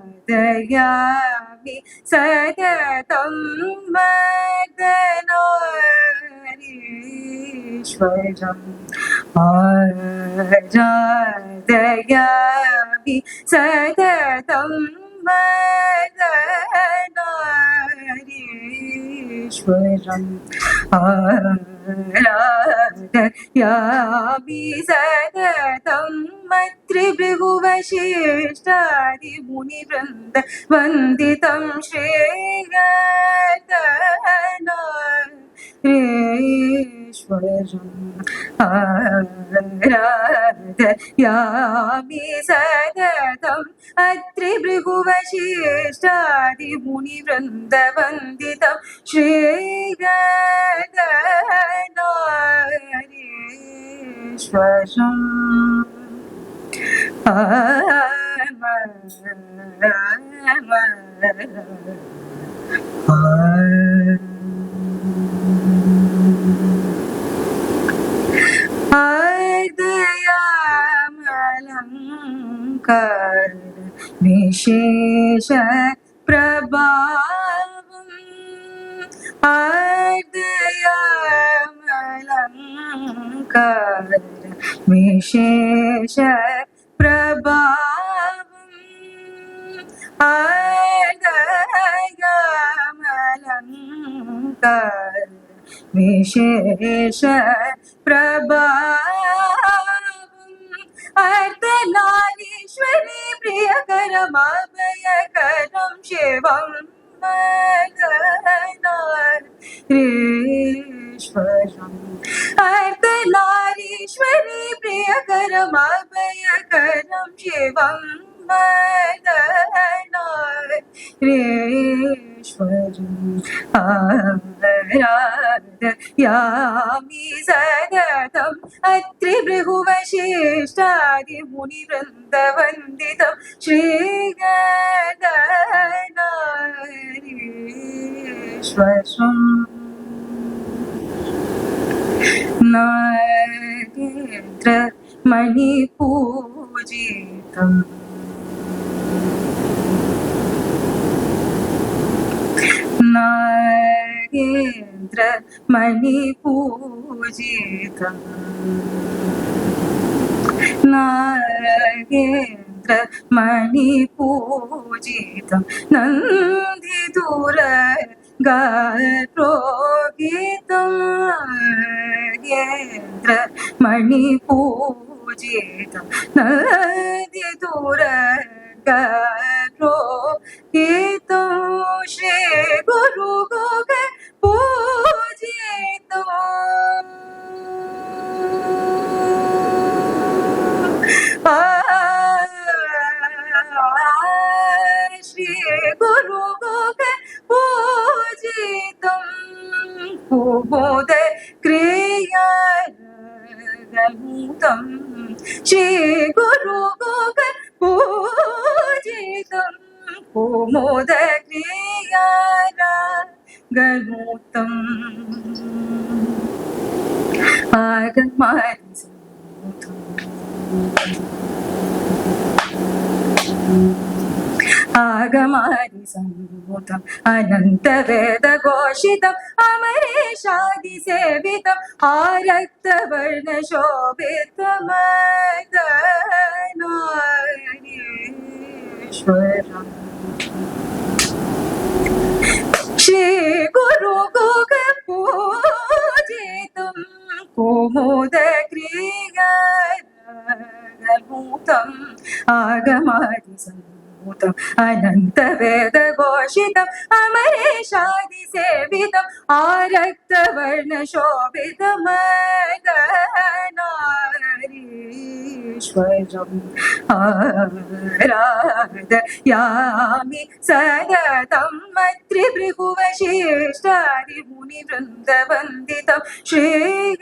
आराधयामि सततं वर्धनारीश्वरम् आराधयामि सततं वर्धनारीश्वरम् आराधयामि सततं त्रिभृगुवशिष्टादिमुनिवृन्द वन्दितं श्रीगणेश्वरम् आराधयामि सततं त्रिभृगुवशिष्टादिमुनिवृन्द वन्दितं श्रीगणेश्वरम् आर्दयामलङ्कार विशेष प्रभावम् आर्दयामलङ्कार विशेष प्रभावम् आर्दयामलङ्कार विशेष प्रभावम् अर्धनारीश्वरी प्रियकरमभयकरं शिवं मदनारीश्वरम् अर्धनारीश्वरी प्रियकरमभयकरं शिवं मदनारीश्वरम् आराधयामि सततं त्रिभृगुवशिष्टादिमुनिवृन्दवन्दितं श्रीगणेश्वरम् नागेन्द्रमणिपूजितम् नागेन्द्रमणिपूजितम् नागेन्द्रमणिपूजितं नन्दिदूरगात्रोगितं नागेन्द्रमणिपूजितं नन्दिदूरगात्रोगितं श्रीगुरुगुग पूजितं श्री गुरुगुग पूजितं कुमुद क्रियारगन्तं श्री गुरुगुग पूजितं कुमुद क्रियारगन्तं आगमादिसम्भूतम् अनन्तवेदघोषितम् अमरेशादिसेवितम् आरक्तवर्णशोभितमदनारीश्वरम् श्रीगुरुगुग पूजितं कुमुदक्रियारगन्तं आगमादिसम्भूतम् अनन्तवेदघोषितम् अमरेशादिसेवितम् आरक्तवर्णशोभितमदनारीश्वरम् आराधयामि सततं त्रिभृगुवशिष्टादिमुनिवृन्दवन्दितं श्रीगणेश्वरम्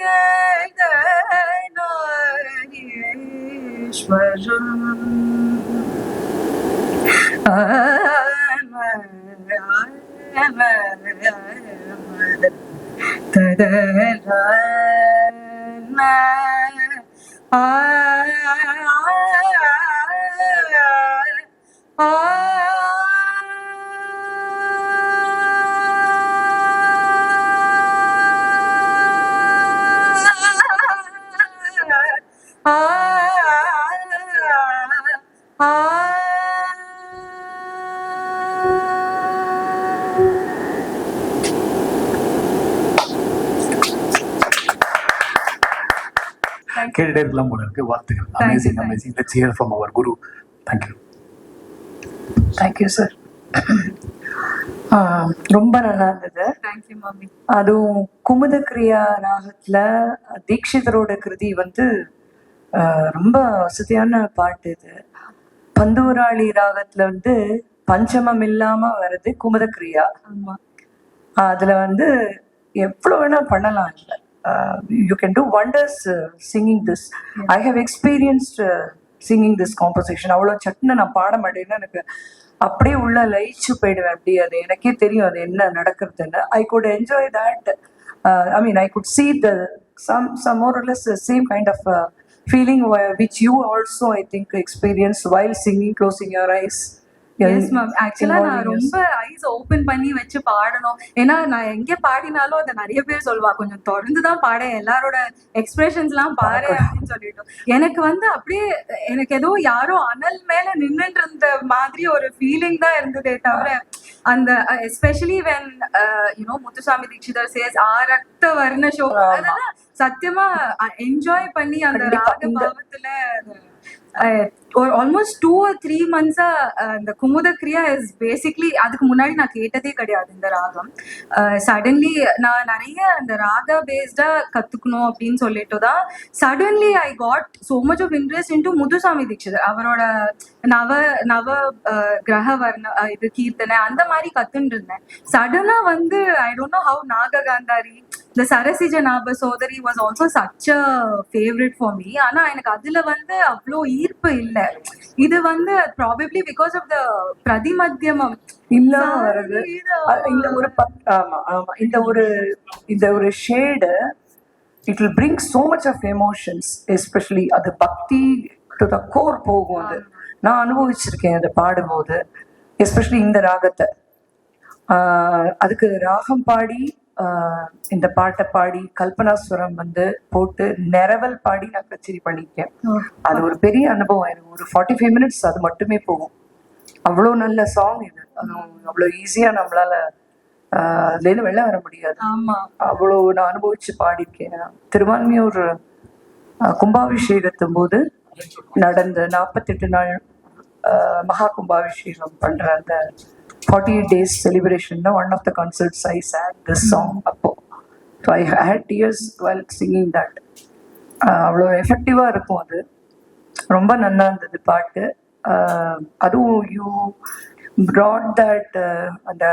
கேட்டுட்டே இருக்கலாம் போல இருக்கு. வாழ்த்துக்கள். Amazing amazing. Let's hear from our guru. Thank you. Thank you sir. ரொம்ப நல்லா இருந்தது. அதுவும் குமுத கிரியா ராகத்துல தீக்ஷிதரோட கிருதி வந்து ரொம்ப வசதியான பாட்டு. இது பந்தூராளி ராகத்துல வந்து பஞ்சமம் இல்லாம வர்றது குமுத கிரியா. அதுல வந்து எவ்வளவு வேணா பண்ணலாம். இல்லை you can do wonders singing this. I have experienced singing this composition. அவ்வளோ சட்டுன்னு நான் பாட மாட்டேன்னா எனக்கு அப்படியே உள்ள லயிச்சு போயிடுவேன். அப்படி அது எனக்கே தெரியும் அது என்ன நடக்கிறதுன்னு. I could enjoy that. I mean, I could see the some more or less the same kind of feeling which you also, I think, experienced while singing, closing your eyes. Yes ma'am. ஆக்சுவலா நான் ரொம்ப ice open பண்ணி வச்சு பாடணும். ஏன்னா நான் எங்க பாடினாலும் அதை நிறைய பேர் சொல்லுவா, கொஞ்சம் தொடர்ந்துதான் பாட, எல்லாரோட எக்ஸ்பிரஷன்ஸ் எல்லாம் பாரு அப்படின்னு சொல்லிட்டோம். எனக்கு வந்து அப்படியே எனக்கு ஏதோ யாரோ அனல் மேல நின்னுட்டு இருந்த மாதிரி ஒரு ஃபீலிங் தான் இருந்ததே தவிர அந்த especially when you know Muthuswami Dikshitar says ரக்த வர்ண ஷோ அதெல்லாம் சத்தியமா என்ஜாய் பண்ணி அந்த ராக பாவத்துல ஆல்மோஸ்ட் 2 or 3 months இந்த குமுத கிரியா இஸ் பேசிக்லி அதுக்கு முன்னாடி நான் கேட்டதே கிடையாது இந்த ராகம். சடன்லி நான் நிறைய அந்த ராக பேஸ்டா கத்துக்கணும் அப்படின்னு சொல்லிட்டு தான் suddenly I got so much of interest into Muthuswami Dikshitar. அவரோட நவ நவ கிரக வர்ண இது கீர்த்தனை அந்த மாதிரி கத்துட்டு இருந்தேன். சடனா வந்து I don't know how Nagagandhari the Sarasija Naba Sodari was also such a favorite for me. ஆனா எனக்கு அதுல வந்து அவ்வளோ ஈர்ப்பு இல்லை. இது வந்து probably because of the பிரதிமத்தியமம் இல்லாம வருது. இந்த ஒரு ஆமா ஆமா இந்த ஒரு shade it will bring so much of emotions, especially அது பக்தி to the core போகும். அது நான் அனுபவிச்சிருக்கேன் அதை பாடும்போது, எஸ்பெஷலி இந்த ராகத்தை. அதுக்கு ராகம் பாடி இந்த பாட்டை பாடி கல்பனாஸ்வரம் வந்து போட்டு நிரவல் பாடி நான் கச்சேரி பண்ணியிருக்கேன். அது ஒரு பெரிய அனுபவம். எனக்கு ஒரு 45 minutes அது மட்டுமே போகும். அவ்வளோ நல்ல சாங் இது. அவ்வளோ ஈஸியா நம்மளால அதுலேருந்து வெளில வர முடியாது. அவ்வளோ நான் அனுபவிச்சு பாடியிருக்கேன். திருவான்மியூர் கும்பாபிஷேகத்தும் போது நடந்த 48 நாள் மகா கும்பாபிஷேகம் பண்ற அந்த 48 days celebration, one of the concerts I sang this song appo. So I had tears while singing that. அவ்வளோ எஃபெக்டிவா இருக்கும். அது ரொம்ப நல்லா இருந்தது பாட்டு. அதுவும் யூ brought that அந்த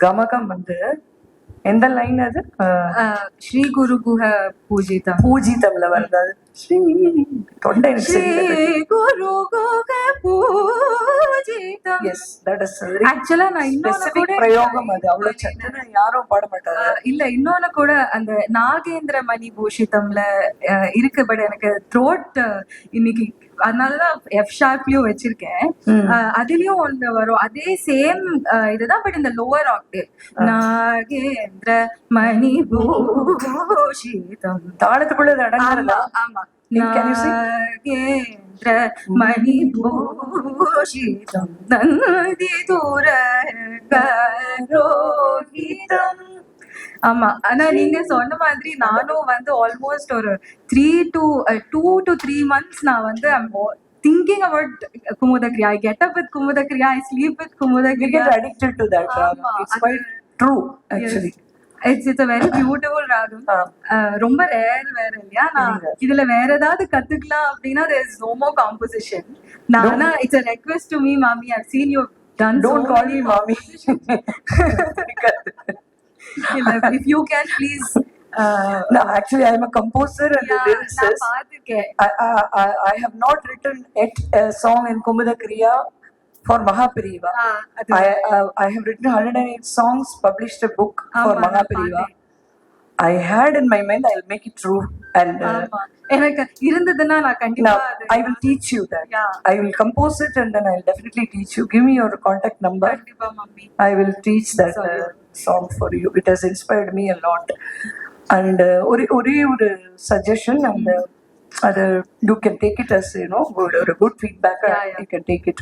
கமகம் வந்து எந்த லைன் அது ஸ்ரீ குரு குஹ பூஜிதம் பூஜிதம்ல வருது. ஸ்ரீ தொண்டை குரு குஹ பூஜிதம். எஸ் தட் இஸ் ஆக்சுவலா நான் இன்னொரு கூட பிரயோகம். அது அவ்வளவு சட்டுன்னு யாரும் பாட மாட்டாங்க. இல்ல இன்னொன்னு கூட அந்த நாகேந்திர மணி பூஷிதம்ல இருக்கு. பட் எனக்கு த்ரோட் இன்னைக்கு அதனாலதான் எஃப் ஷார்ப்லயும் வச்சிருக்கேன். அதுலயும் ஒன்று வரும் அதே சேம் இதுதான். பட் இந்த லோவர் ஆக்டேவ் நாகேந்திர மணி பூஷிதம் தாளத்துக்குள்ள ஆமா நாகேந்திர மணி பூஷிதம் நந்தி தூர கரோகிதம். ஆமா. ஆனா நீங்க சொன்ன மாதிரி நானும் வந்து ஆல்மோஸ்ட் ஒரு 2 to 3 months நான் வந்து thinking about Kumudha Kriya. I get up with Kumudha Kriya, I sleep with Kumudha Kriya. You get addicted to that ragam. It's quite true actually. It's a very beautiful ragam. ரொம்ப rare வேற இல்லையா? நான் இதுல வேற ஏதாவது கத்துக்கலாம் அப்படின்னா there is no more composition. நானா it's a request to me, mommy. I've seen you done. Don't call me mommy. If you can please. No, actually I am a composer and a lyricist. I have not written yet a song in Kumudha Kriya for Mahapariva. I have written 108 songs, published a book for Mahapariva. I had in my mind I'll make it true, and எனக்கு இருந்ததுன்னா நான் கண்டிப்பா now I will teach you that. I will compose it and then I'll definitely teach you. Give me your contact number. கண்டிப்பா mummy. I will teach that song for you. It has inspired me a lot. And ஒரே ஒரு suggestion, and you can take it as a good feedback. You can take it.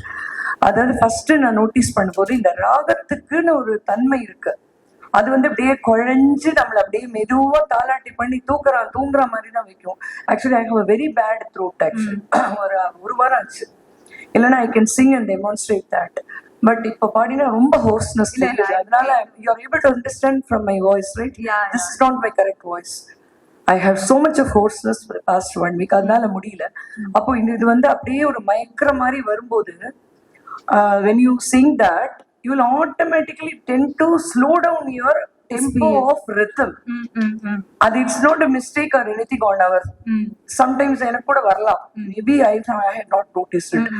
அதாவது first நான் notice பண்ணும்போது இந்த ராகத்துக்குன்னு ஒரு தன்மை இருக்கு. அது வந்து அப்படியே குழஞ்சு நம்மள அப்படியே மெதுவா தாலாட்டி பண்ணி தூங்குற மாதிரி தான் வைக்கும். Actually I have a very bad throat. Actually ஒரு வாரம் ஆச்சு, இல்லைன்னா I can sing and demonstrate that. But இப்போ பாடினா ரொம்ப ஹோர்ஸ்னஸ் இருக்கு. அதனால you are able to understand from my voice, right? This is not my correct voice. I have so much of hoarseness past 1 week. அதனால முடியல. அப்போ இது வந்து அப்படியே ஒரு மயக்கிற மாதிரி வரும்போது when you sing that, you will automatically tend to slow down your tempo of rhythm. And it's not a mistake or anything on our sometimes எனக்கு கூட வரலாம். Maybe I had not noticed it.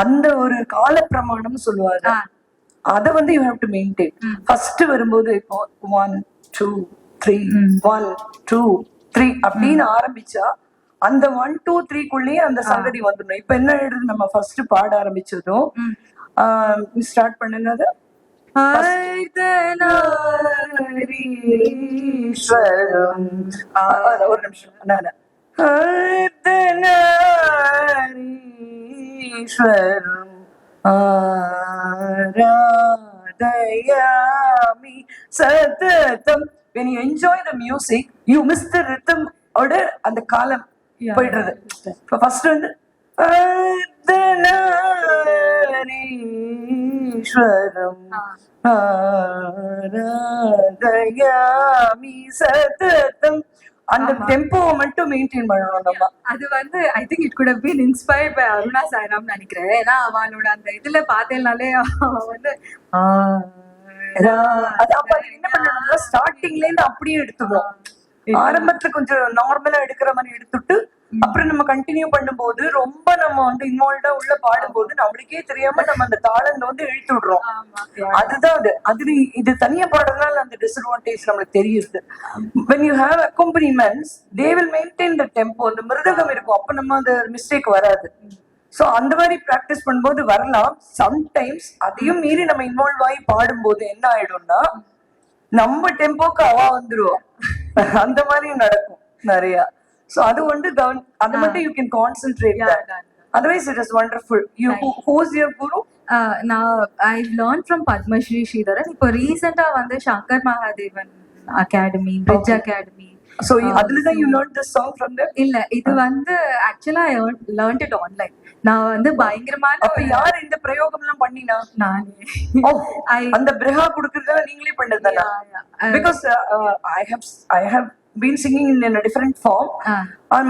அந்த ஒரு கால பிரமாணம் சொல்லுவாங்க, அதை வந்து you have to maintain. First வரும்போது இப்போ 1 2 3 1 2 3 அப்படின்னு ஆரம்பிச்சா அந்த 1 2 3 குள்ளேயே அந்த சங்கதி வந்துடும். இப்ப என்ன ஆயிடுது, நம்ம ஃபர்ஸ்ட் பாட ஆரம்பிச்சதும் ஸ்டார்ட் பண்ணுங்க. ஒரு நிமிஷம். சததம். When you enjoy the music, you miss the rhythm. ஓட அந்த காலம் போயிடுறது. ஃபர்ஸ்ட் வந்து சததம். அந்த டெம்போவை மட்டும் மெயின்டைன் பண்ணணும் நம்ம. அது வந்து I think it could have been inspired by Aruna Sairam நினைக்கிறேன். ஏன்னா அவளோட அந்த இதுல பார்த்தேன்னாலே வந்து அது அப்ப என்ன பண்ணணும்னா ஸ்டார்டிங்ல இருந்து அப்படியே எடுத்துக்கணும். ஆரம்பத்துல கொஞ்சம் நார்மலா எடுக்கிற மாதிரி எடுத்துட்டு அப்புறம் நம்ம கண்டினியூ பண்ணும்போது ரொம்ப நம்ம வந்து இன்வால்வ்டா உள்ள பாடும்போது நம்மளுக்கே தெரியாம நம்ம அந்த தாளங்களை வந்து இழுத்து விடுறோம். அதுதான் அது இது தனியா பாடுறதுனால அந்த டிஸ்அட்வான்டேஜ் நம்மளுக்கு தெரியுது. when you have accompaniments, they will maintain the tempo. அந்த மிருதகம் இருக்கும், அப்ப நம்ம அந்த மிஸ்டேக் வராது. சோ அந்த மாதிரி பிராக்டிஸ் பண்ணும்போது வரலாம். சம்டைம்ஸ் அதையும் மீறி நம்ம இன்வால்வ் ஆகி பாடும்போது என்ன ஆயிடும்னா நம்ம டெம்போக்கு வந்துருவோம். அந்த மாதிரி நடக்கும் நிறைய. சோ அது வந்து அது மட்டும் you can concentrate that. Otherwise it is wonderful. You who's your guru? நான் I learn from Padmashri Sridharan. இப்போ ரீசெண்டா வந்து Shankar Mahadevan academy, bridge academy. So அதுலதான் you learned this song from them? இல்ல, இது வந்து ஆக்சுவலா ஐ learned it online. நான் வந்து பயங்கரமான அப்ப யார் இந்த பிரயோகம் எல்லாம் பண்ணினா? நானே. அந்த பிரஹா குடுக்கறத நீங்களே பண்ணதுதானா? Because I have been singing in a different form.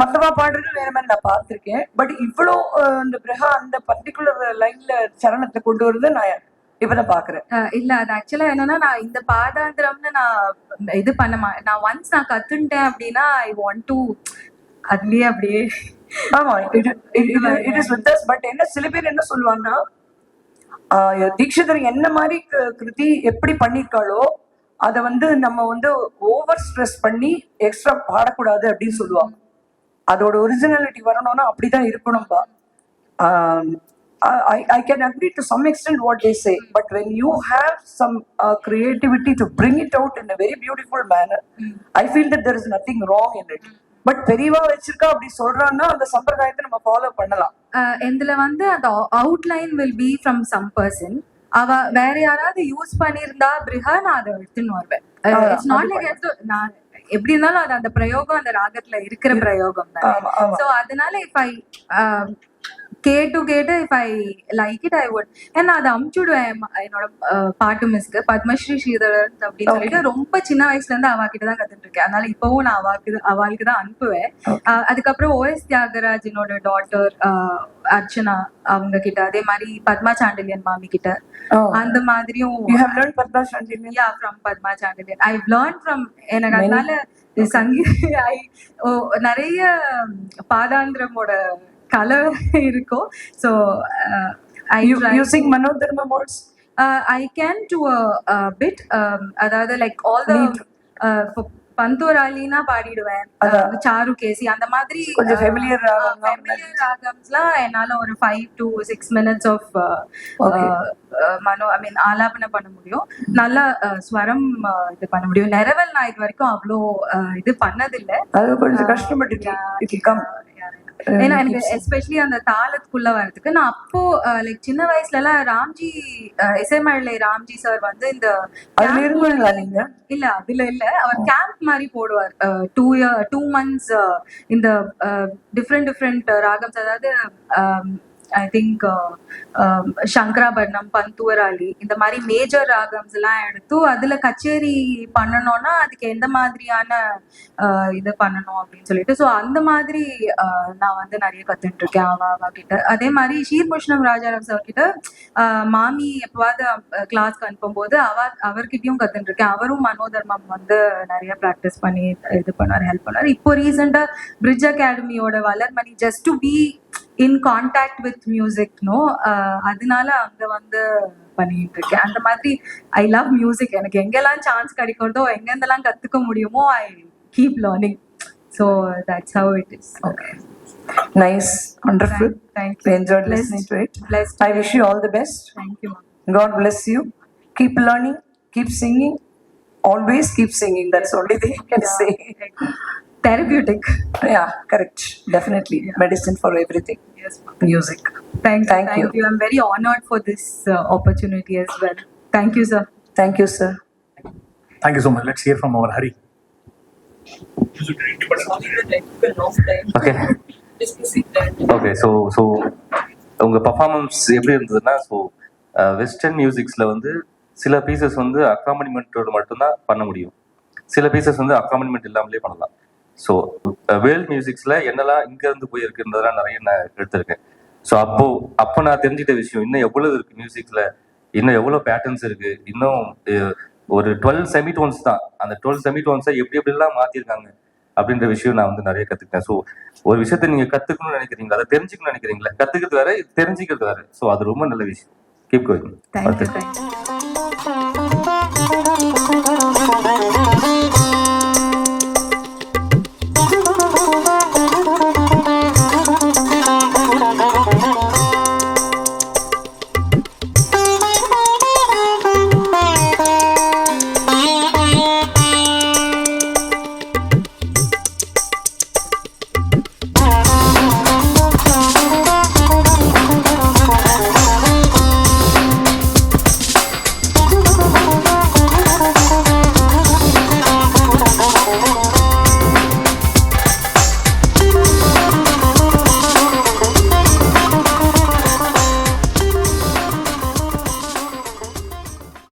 மத்தவா பாடுறது வேற மாதிரி நான் பார்த்திருக்கேன். பட் இவ்வளோ அந்த பிரஹா அந்த பர்டிகுலர் லைன்ல சரணத்தை கொண்டு வருது நான் இப்பதான் பாக்குறேன். இல்ல, அது ஆக்சுவலா என்னன்னா நான் இந்த பாதாந்திரம்னு நான் இது நான் ஒன்ஸ் நான் கத்துட்டேன் அப்படின்னா ஐ வாண்ட் டு அதுலயே அப்படியே. ஆமா, it is with us. But என்ன சில பேர் என்ன சொல்லுவாங்கன்னா தீக்ஷிதர் என்ன மாதிரி கிருதி எப்படி பண்ணிருக்காளோ அதை வந்து நம்ம வந்து ஓவர் ஸ்ட்ரெஸ் பண்ணி எக்ஸ்ட்ரா பாடக்கூடாது அப்படின்னு சொல்லுவாங்க. அதோட ஒரிஜினாலிட்டி வரணும்னா அப்படிதான் இருக்கணும்பா. I can agree to some extent what they say, but when you have some creativity to bring it out in a very beautiful manner, I feel that there is nothing wrong in it. But பெரியவா வச்சிருக்கா அப்படி சொல்றான்னா அந்த சம்பிரதாயத்தை நம்ம follow பண்ணலாம். இதுல வந்து அந்த outline will be from some person. அவ வேற யாராவது யூஸ் பண்ணிருந்தா பிரிஹா நான் அதை எடுத்துன்னு வருவேன். இட்ஸ் நாட் லைக் நான் எப்படி இருந்தாலும் அது அந்த பிரயோகம் அந்த ராகத்துல இருக்கிற பிரயோகம் தான். சோ அதனால இஃப் ஐ கேட்டு if I like it I would. ஏன்னா அதை அமுச்சுடுவேன் என்னோட பாட்டு மிஸ்க்கு பத்மஸ்ரீ ஸ்ரீதரன் அப்படின்னு சொல்லிட்டு ரொம்ப சின்ன வயசுல இருந்து அவகிட்ட தான் கத்துட்டு இருக்கேன். அதனால இப்பவும் நான் அவளுக்கு தான் அனுப்புவேன். அதுக்கப்புறம் OS தியாகராஜனோட டாட்டர் அர்ச்சனா அவங்க கிட்ட, அதே மாதிரி பத்மா சாண்டில்யன் மாமி கிட்ட, அந்த மாதிரியும் from Padma Sandilyan I learn from. எனக்கு அதனால நிறைய பாதாந்திரமோட கலை இருக்கும். So I You try you sing Manodharmam also? I can to a bit. அதாவது லைக் ஆல் த பந்தோராலினா பாடிடுவேன். சாரு கேசி அந்த மாதிரி கொஞ்சம் familiar ஃபெமிலியர் ராகம்ஸ்லாம் என்னால ஒரு 5 to 6 minutes ஆஃப் ஐ மீன் ஆலாபனை பண்ண முடியும். நல்லா ஸ்வரம் இது பண்ண முடியும். நெரவல் நான் இது வரைக்கும் அவ்வளோ இது பண்ணதில்லை. அது கொஞ்சம் கஷ்டப்பட்டு it will come. ஏன்னா எனக்கு எஸ்பெஷலி அந்த தாளத்துக்குள்ள வர்றதுக்கு நான் அப்போ லைக் சின்ன வயசுல எல்லாம் ராம்ஜி இசைமழலை ராம்ஜி சார் வந்து இந்த அதுல இருந்தீங்களா நீங்க? இல்ல அதுல இல்ல, அவர் கேம்ப் மாதிரி போடுவார். 2 months இந்த டிஃப்ரெண்ட் ராகம்ஸ், அதாவது ஐ திங்க் சங்கராபரணம், பந்துவராளி, இந்த மாதிரி மேஜர் ராகம்ஸ் எல்லாம் எடுத்து அதுல கச்சேரி பண்ணணும்னா அதுக்கு எந்த மாதிரியான இது பண்ணணும் அப்படின்னு சொல்லிட்டு, ஸோ அந்த மாதிரி நான் வந்து நிறைய கத்துட்டு இருக்கேன் அவ கிட்ட. அதே மாதிரி ஷீர்பூஷணம் ராஜாராம் சார் கிட்ட மாமி எப்பவாவது கிளாஸ்க்கு அனுப்பும்போது அவர்கிட்டயும் கத்துட்டு இருக்கேன். அவரும் மனோதர்மம் வந்து நிறைய ப்ராக்டிஸ் பண்ணி இது பண்ணார், ஹெல்ப் பண்ணார். இப்போ ரீசெண்டா பிரிட்ஜ் அகாடமியோட Valarmani just to be in contact with music அதனால அங்க வந்து பண்ணிட்டு இருக்கேன். அந்த மாதிரி ஐ லவ் மியூசிக். எனக்கு எங்கெல்லாம் சான்ஸ் கிடைக்கிறதோ எங்கெந்தெல்லாம் கத்துக்க முடியுமோ I keep learning. So that's how it is. Okay. Nice, wonderful. Thank you. I enjoyed listening to it. Blessed. I wish you all the best. Thank you. God bless you. Keep learning, keep singing. Always keep singing. That's the only thing I can say. Therapeutic. Yeah, correct. Definitely. Medicine for everything. Yes. Music. Thank you. I'm very honored for this opportunity as well. Thank you, sir. Thank you, sir. Thank you so much. Let's hear from our Hari. Okay okay so உங்கள் performance எப்படி இருந்ததுன்னா, so western மியூசிக்ஸில் வந்து சில pieces வந்து அக்காம்பனிமெண்ட்டோடு மட்டும்தான் பண்ண முடியும், சில பீசஸ் வந்து அக்காம்பனிமெண்ட் இல்லாமலே பண்ணலாம். ஸோ வேர்ல்ட் மியூசிக்ஸில் என்னெல்லாம் இங்கேருந்து போயிருக்குன்றதெல்லாம் நிறைய நான் எடுத்திருக்கேன். ஸோ அப்போ நான் தெரிஞ்சுக்கிட்ட விஷயம், இன்னும் எவ்வளோ இருக்குது மியூசிக்கில், இன்னும் எவ்வளோ பேட்டர்ன்ஸ் இருக்குது, இன்னும் ஒரு 12 செமிடோன்ஸ் தான். அந்த 12 செமிடோன்ஸை எப்படிலாம் மாற்றிருக்காங்க அப்படின்ற விஷயம் நான் வந்து நிறைய கற்றுக்கிட்டேன். ஸோ ஒரு விஷயத்த நீங்கள் கற்றுக்கணும்னு நினைக்கிறீங்களா, அதை தெரிஞ்சுக்கணும்னு நினைக்கிறீங்களா, கற்றுக்கிறது வேற தெரிஞ்சுக்கிறது வேற. ஸோ அது ரொம்ப நல்ல விஷயம். Keep going. Thank you.